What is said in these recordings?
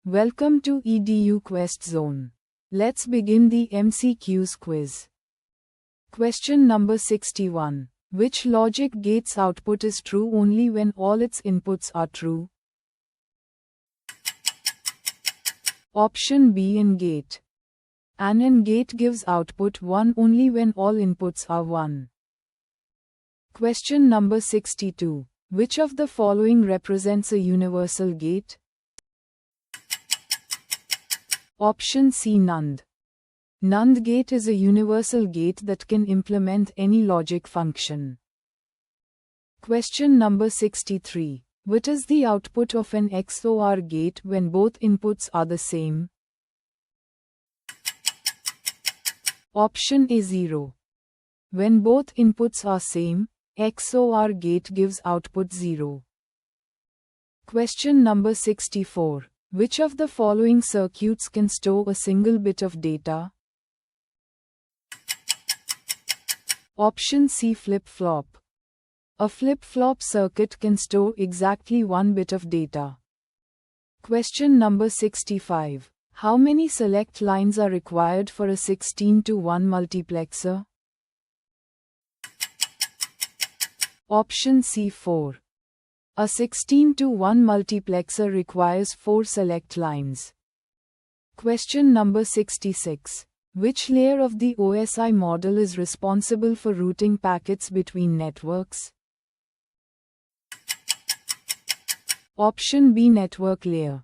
Welcome to Eduquestzone. Let's begin the MCQs quiz. Question number 61. Which logic gate's output is true only when all its inputs are true? Option B. AND gate. An AND gate gives output 1 only when all inputs are 1. Question number 62. Which of the following represents a universal gate? Option C. NAND. NAND gate is a universal gate that can implement any logic function. Question number 63. What is the output of an XOR gate when both inputs are the same? Option A. 0. When both inputs are same, XOR gate gives output 0. Question number 64. Which of the following circuits can store a single bit of data? Option C. Flip-flop. A flip-flop circuit can store exactly 1 bit of data. Question number 65. How many select lines are required for a 16:1 multiplexer? Option C. 4. A 16:1 multiplexer requires 4 select lines. Question number 66. Which layer of the OSI model is responsible for routing packets between networks? Option B. Network layer.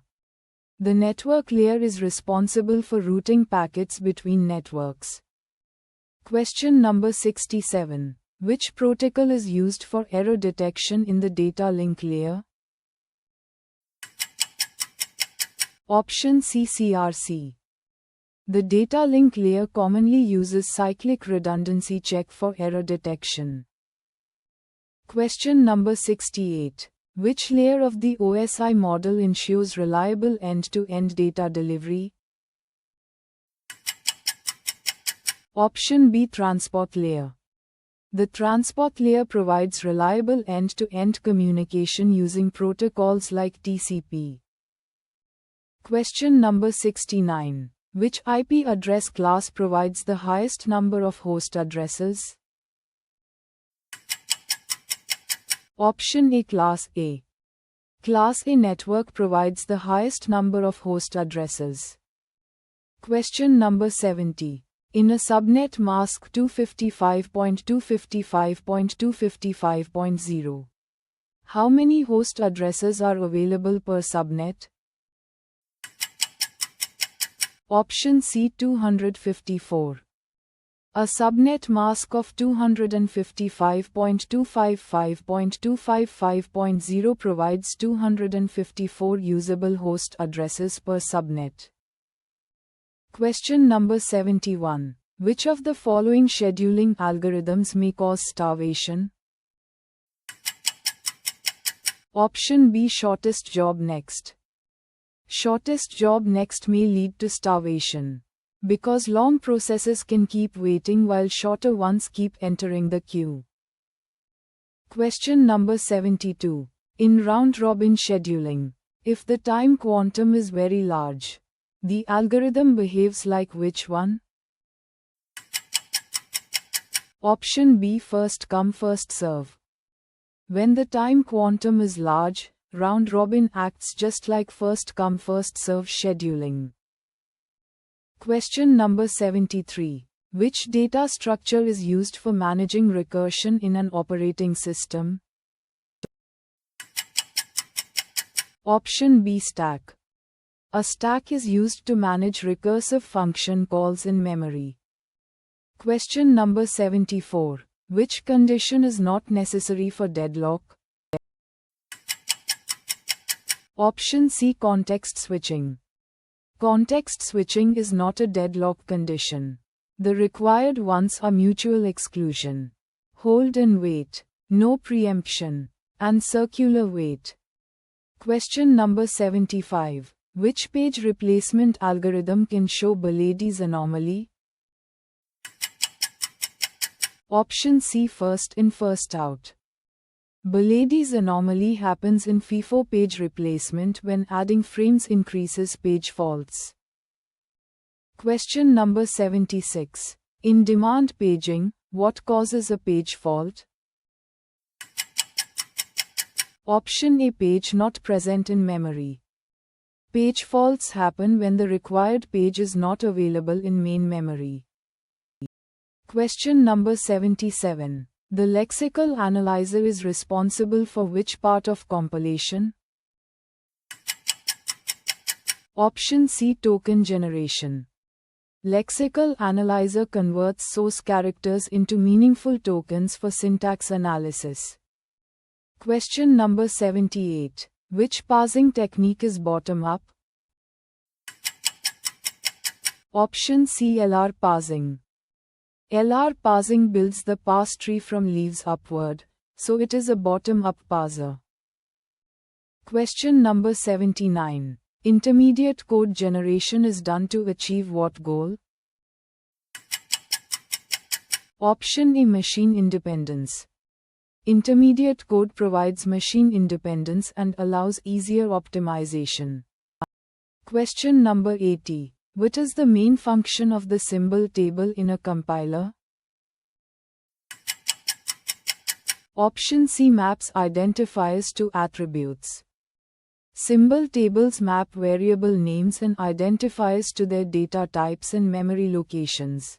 The network layer is responsible for routing packets between networks. Question number 67. Which protocol is used for error detection in the data link layer? Option C. CRC. The data link layer commonly uses cyclic redundancy check for error detection. Question number 68. Which layer of the OSI model ensures reliable end-to-end data delivery? Option B. Transport layer. The transport layer provides reliable end-to-end communication using protocols like TCP. Question number 69. Which IP address class provides the highest number of host addresses? Option A. Class A. Class A network provides the highest number of host addresses. Question number 70. In a subnet mask 255.255.255.0, how many host addresses are available per subnet? Option C. 254. A subnet mask of 255.255.255.0 provides 254 usable host addresses per subnet. Question number 71. Which of the following scheduling algorithms may cause starvation? Option B. Shortest job next. Shortest job next may lead to starvation, because long processes can keep waiting while shorter ones keep entering the queue. Question number 72. In round-robin scheduling, if the time quantum is very large, the algorithm behaves like which one? Option B. First come first serve. When the time quantum is large, round-robin acts just like first come first serve scheduling. Question number 73. Which data structure is used for managing recursion in an operating system? Option B. Stack. A stack is used to manage recursive function calls in memory. Question number 74. Which condition is not necessary for deadlock? Option C. Context switching. Context switching is not a deadlock condition. The required ones are mutual exclusion, hold and wait, no preemption, and circular wait. Question number 75. Which page replacement algorithm can show Belady's anomaly? Option C. First in first out. Bilady's anomaly happens in FIFO page replacement when adding frames increases page faults. Question number 76. In demand paging, what causes a page fault? Option A, page not present in memory. Page faults happen when the required page is not available in main memory. Question number 77. The lexical analyzer is responsible for which part of compilation? Option C, token generation. Lexical analyzer converts source characters into meaningful tokens for syntax analysis. Question number 78. Which parsing technique is bottom-up? Option C, LR parsing. LR parsing builds the parse tree from leaves upward, so it is a bottom-up parser. Question number 79. Intermediate code generation is done to achieve what goal? Option A, machine independence. Intermediate code provides machine independence and allows easier optimization. Question number 80. What is the main function of the symbol table in a compiler? Option C, maps identifiers to attributes. Symbol tables map variable names and identifiers to their data types and memory locations.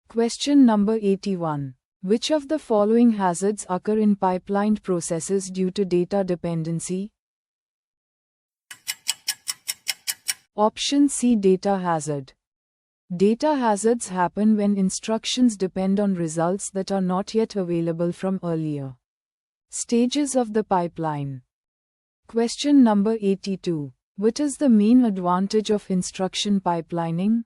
Question number 81. Which of the following hazards occur in pipelined processes due to data dependency? Option C, data hazard. Data hazards happen when instructions depend on results that are not yet available from earlier stages of the pipeline. Question number 82. What is the main advantage of instruction pipelining?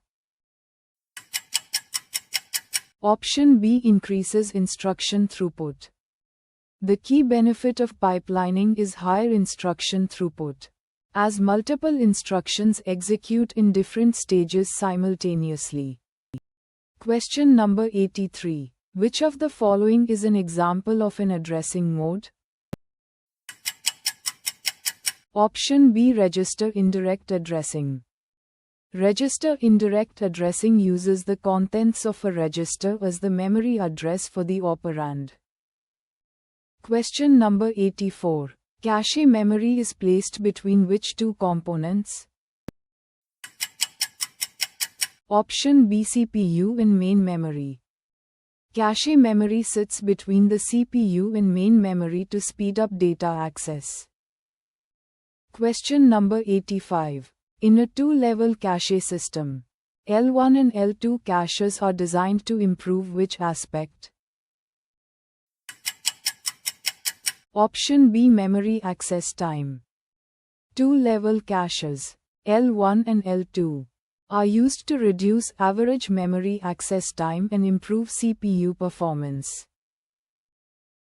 Option B, increases instruction throughput. The key benefit of pipelining is higher instruction throughput, as multiple instructions execute in different stages simultaneously. Question number 83. Which of the following is an example of an addressing mode? Option B, register indirect addressing. Register indirect addressing uses the contents of a register as the memory address for the operand. Question number 84. Cache memory is placed between which two components? Option B, CPU and main memory. Cache memory sits between the CPU and main memory to speed up data access. Question number 85. In a two-level cache system, L1 and L2 caches are designed to improve which aspect? Option B, memory access time. Two-level caches, L1 and L2, are used to reduce average memory access time and improve CPU performance.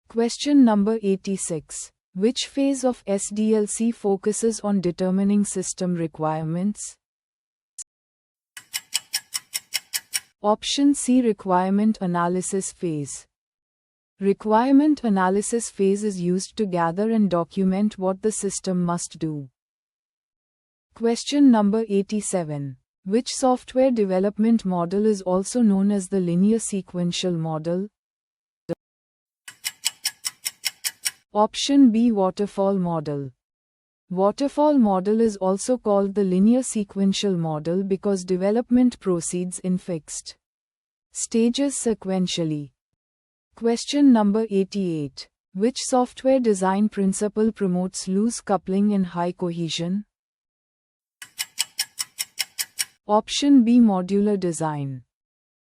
Question number 86. Which phase of SDLC focuses on determining system requirements? Option C, requirement analysis phase. Requirement analysis phase is used to gather and document what the system must do. Question number 87. Which software development model is also known as the linear sequential model? Option B, waterfall model. Waterfall model is also called the linear sequential model because development proceeds in fixed stages sequentially. Question number 88. Which software design principle promotes loose coupling and high cohesion? Option B, modular design.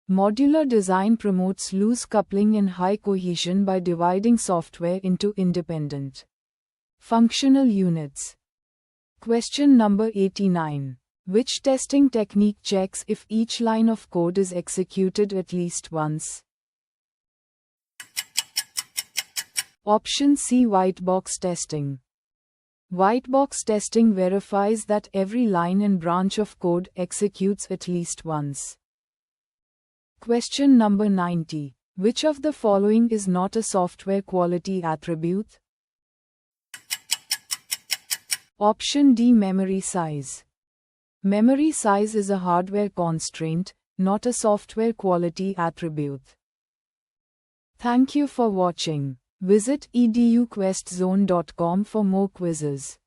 Modular design promotes loose coupling and high cohesion by dividing software into independent functional units. Question number 89. Which testing technique checks if each line of code is executed at least once? Option C, white box testing. White box testing verifies that every line and branch of code executes at least once. Question number 90. Which of the following is not a software quality attribute? Option D. Memory size. Memory size is a hardware constraint, not a software quality attribute. Thank you for watching. Visit eduquestzone.com for more quizzes.